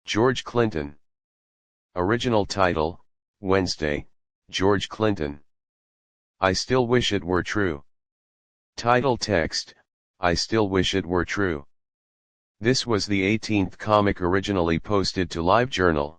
George Clinton. Original title, Wednesday, George Clinton. I still wish it were true. Title text, I still wish it were true. This was the 18th comic originally posted to LiveJournal.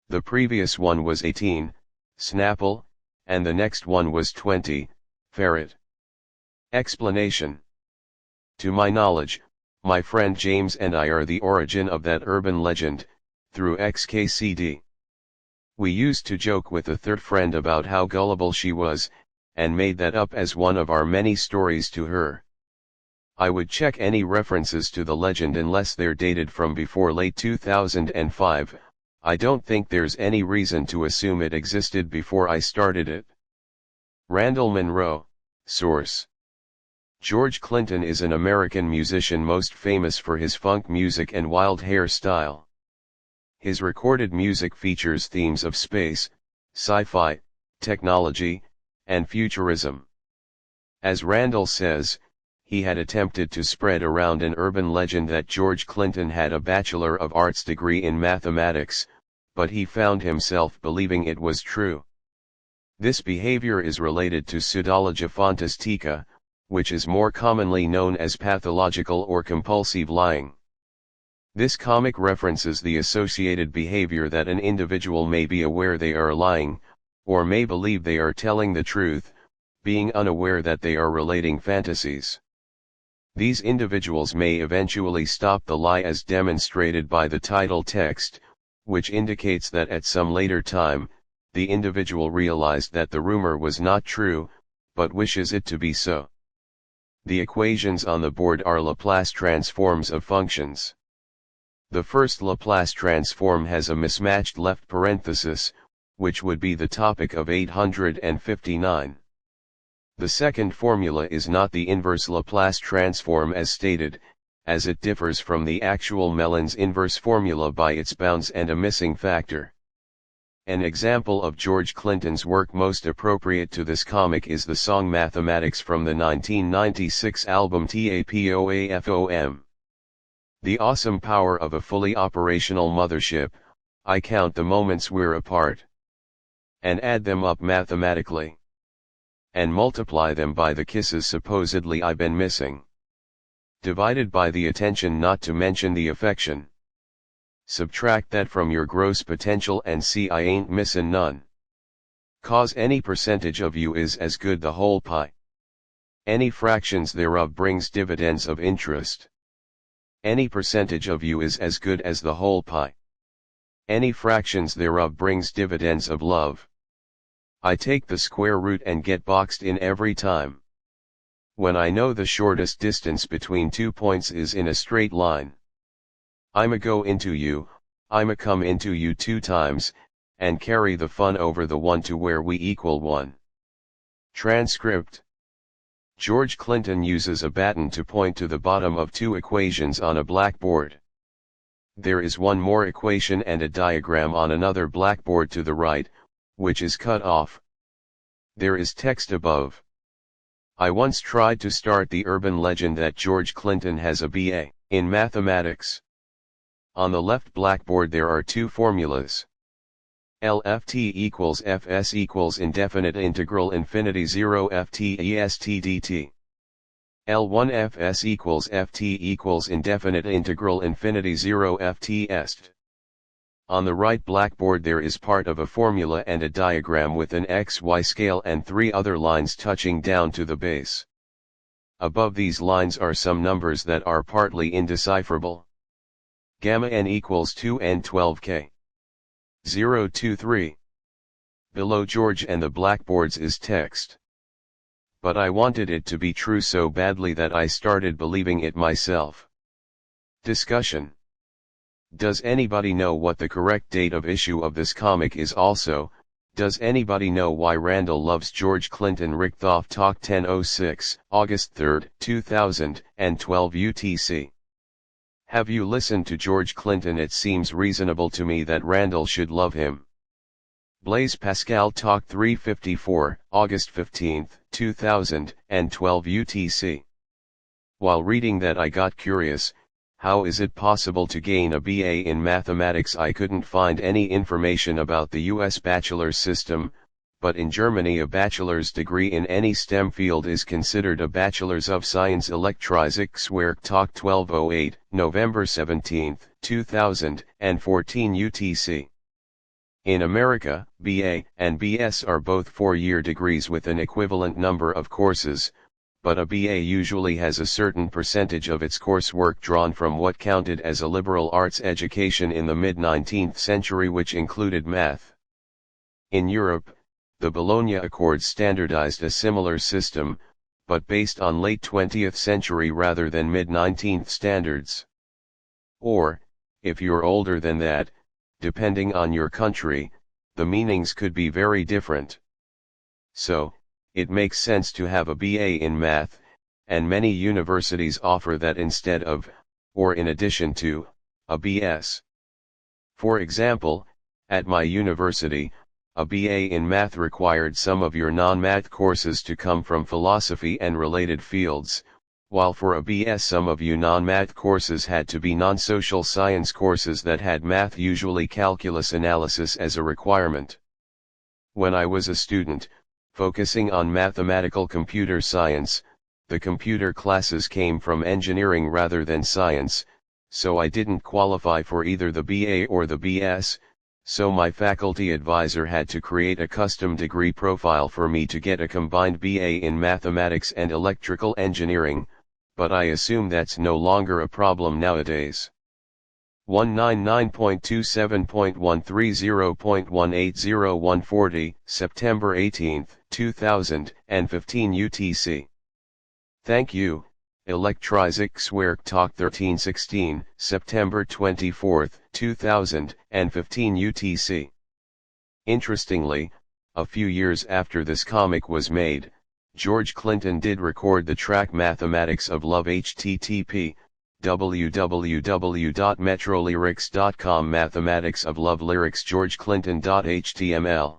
The previous one was 18, Snapple, and the next one was 20, Ferret. Explanation. To my knowledge, my friend James and I are the origin of that urban legend, through xkcd. We used to joke with a third friend about how gullible she was, and made that up as one of our many stories to her. I would check any references to the legend unless they're dated from before late 2005, I don't think there's any reason to assume it existed before I started it. Randall Monroe, source. George Clinton is an American musician most famous for his funk music and wild hairstyle. His recorded music features themes of space, sci-fi, technology, and futurism. As Randall says, he had attempted to spread around an urban legend that George Clinton had a Bachelor of Arts degree in mathematics, but he found himself believing it was true. This behavior is related to pseudologia fantastica, which is more commonly known as pathological or compulsive lying. This comic references the associated behavior that an individual may be aware they are lying, or may believe they are telling the truth, being unaware that they are relating fantasies. These individuals may eventually stop the lie as demonstrated by the title text, which indicates that at some later time, the individual realized that the rumor was not true, but wishes it to be so. The equations on the board are Laplace transforms of functions. The first Laplace transform has a mismatched left parenthesis, which would be the topic of 859. The second formula is not the inverse Laplace transform as stated, as it differs from the actual Mellon's inverse formula by its bounds and a missing factor. An example of George Clinton's work most appropriate to this comic is the song Mathematics from the 1996 album TAPOAFOM. The awesome power of a fully operational mothership, I count the moments we're apart. And add them up mathematically. And multiply them by the kisses supposedly I've been missing. Divided by the attention not to mention the affection. Subtract that from your gross potential and see I ain't missin' none. Cause any percentage of you is as good the whole pie. Any fractions thereof brings dividends of interest. Any percentage of you is as good as the whole pie. Any fractions thereof brings dividends of love. I take the square root and get boxed in every time. When I know the shortest distance between 2 points is in a straight line. I'ma go into you, I'ma come into you 2 times, and carry the fun over the 1 to where we equal 1. Transcript. George Clinton uses a baton to point to the bottom of 2 equations on a blackboard. There is one more equation and a diagram on another blackboard to the right, which is cut off. There is text above. I once tried to start the urban legend that George Clinton has a BA in mathematics. On the left blackboard there are 2 formulas. LFT equals Fs equals indefinite integral infinity 0 Ft est dt. L1 Fs equals Ft equals indefinite integral infinity 0 Ft est. On the right blackboard there is part of a formula and a diagram with an XY scale and 3 other lines touching down to the base. Above these lines are some numbers that are partly indecipherable. Gamma n equals 2n12k. 023. Below George and the blackboards is text. But I wanted it to be true so badly that I started believing it myself. Discussion. Does anybody know what the correct date of issue of this comic is? Also, does anybody know why Randall loves George Clinton? Richtof Talk 10:06, August 3, 2012 UTC. Have you listened to George Clinton? It seems reasonable to me that Randall should love him. Blaise Pascal Talk 354, August 15, 2012 UTC. While reading that I got curious, How is it possible to gain a BA in mathematics? I couldn't find any information about the US bachelor's system, but in Germany a bachelor's degree in any STEM field is considered a Bachelor's of Science. Xkcd Talk 1208, November 17, 2014 UTC. In America, BA and BS are both 4-year degrees with an equivalent number of courses, but a BA usually has a certain percentage of its coursework drawn from what counted as a liberal arts education in the mid-19th century, which included math. In Europe, the Bologna Accords standardized a similar system, but based on late 20th century rather than mid-19th standards. Or, if you're older than that, depending on your country, the meanings could be very different. So, it makes sense to have a BA in math, and many universities offer that instead of, or in addition to, a BS. For example, at my university, a BA in math required some of your non-math courses to come from philosophy and related fields, while for a BS some of you non-math courses had to be non-social science courses that had math, usually calculus analysis, as a requirement. When I was a student, focusing on mathematical computer science, the computer classes came from engineering rather than science, so I didn't qualify for either the BA or the BS, so my faculty advisor had to create a custom degree profile for me to get a combined BA in mathematics and electrical engineering, but I assume that's no longer a problem nowadays. 199.27.130.180.140, September 18, 2015 UTC. Thank you, Xkcd Talk 1316, September 24, 2015 UTC. Interestingly, a few years after this comic was made, George Clinton did record the track Mathematics of Love. http www.metrolyrics.com Mathematics of Love lyrics georgeclinton.html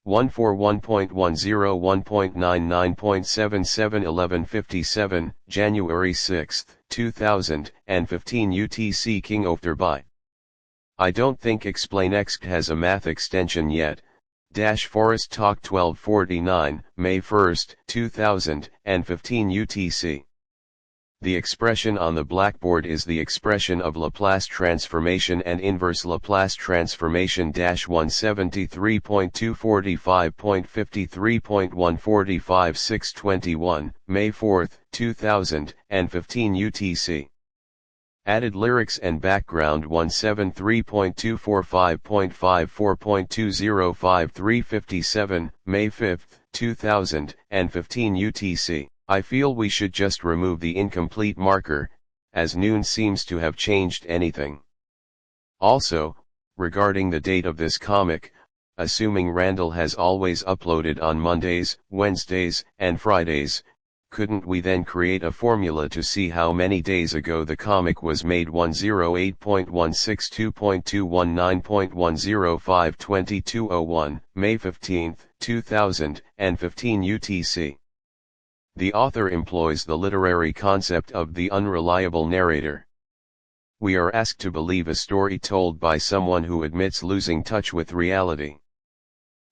141.101.99.77 January 6, 2015 UTC King Ofter by. I don't think Explain Xkcd has a math extension yet. Forest Talk 1249, May 1, 2015 UTC. The expression on the blackboard is the expression of Laplace transformation and inverse Laplace transformation. 173.245.53.145 621, May 4, 2015 UTC. Added lyrics and background 173.245.54.205 May 5, 2015 UTC. I feel we should just remove the incomplete marker, as noon seems to have changed anything. Also, regarding the date of this comic, assuming Randall has always uploaded on Mondays, Wednesdays, and Fridays, couldn't we then create a formula to see how many days ago the comic was made? 108.162.219.1052201, May 15, 2015 UTC. The author employs the literary concept of the unreliable narrator. We are asked to believe a story told by someone who admits losing touch with reality.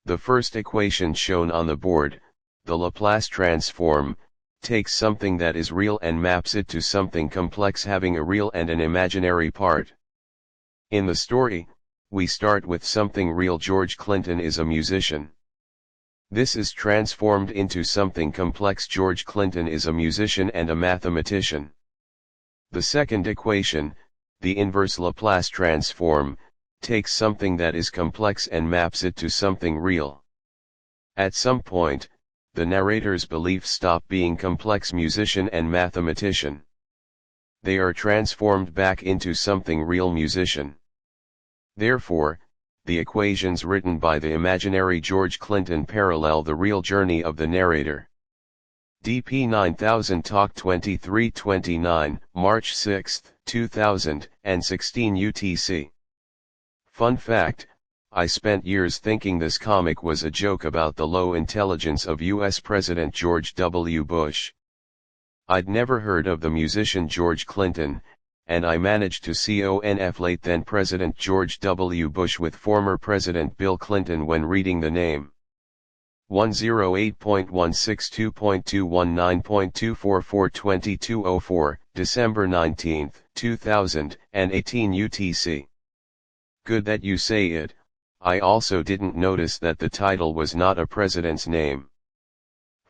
The first equation shown on the board, the Laplace transform, takes something that is real and maps it to something complex having a real and an imaginary part. In the story, we start with something real. George Clinton is a musician. This is transformed into something complex. George Clinton is a musician and a mathematician. The second equation, the inverse Laplace transform, takes something that is complex and maps it to something real. At some point, the narrator's beliefs stop being complex musician and mathematician. They are transformed back into something real musician. Therefore, the equations written by the imaginary George Clinton parallel the real journey of the narrator. DP 9000 Talk 2329, March 6, 2016 UTC. Fun fact, I spent years thinking this comic was a joke about the low intelligence of US President George W. Bush. I'd never heard of the musician George Clinton, and I managed to conf then President George W. Bush with former President Bill Clinton when reading the name. 108.162.219.2442204, December 19, 2018 UTC. Good that you say it. I also didn't notice that the title was not a president's name.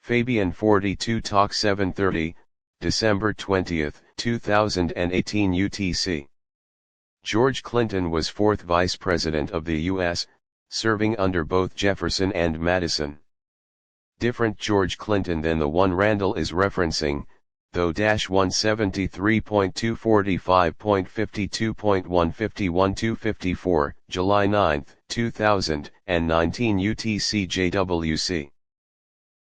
Fabian 42 Talk 730, December 20, 2018 UTC. George Clinton was fourth Vice President of the U.S., serving under both Jefferson and Madison. Different George Clinton than the one Randall is referencing, though. 173.245.52.151-254, July 9, 2019 UTC JWC.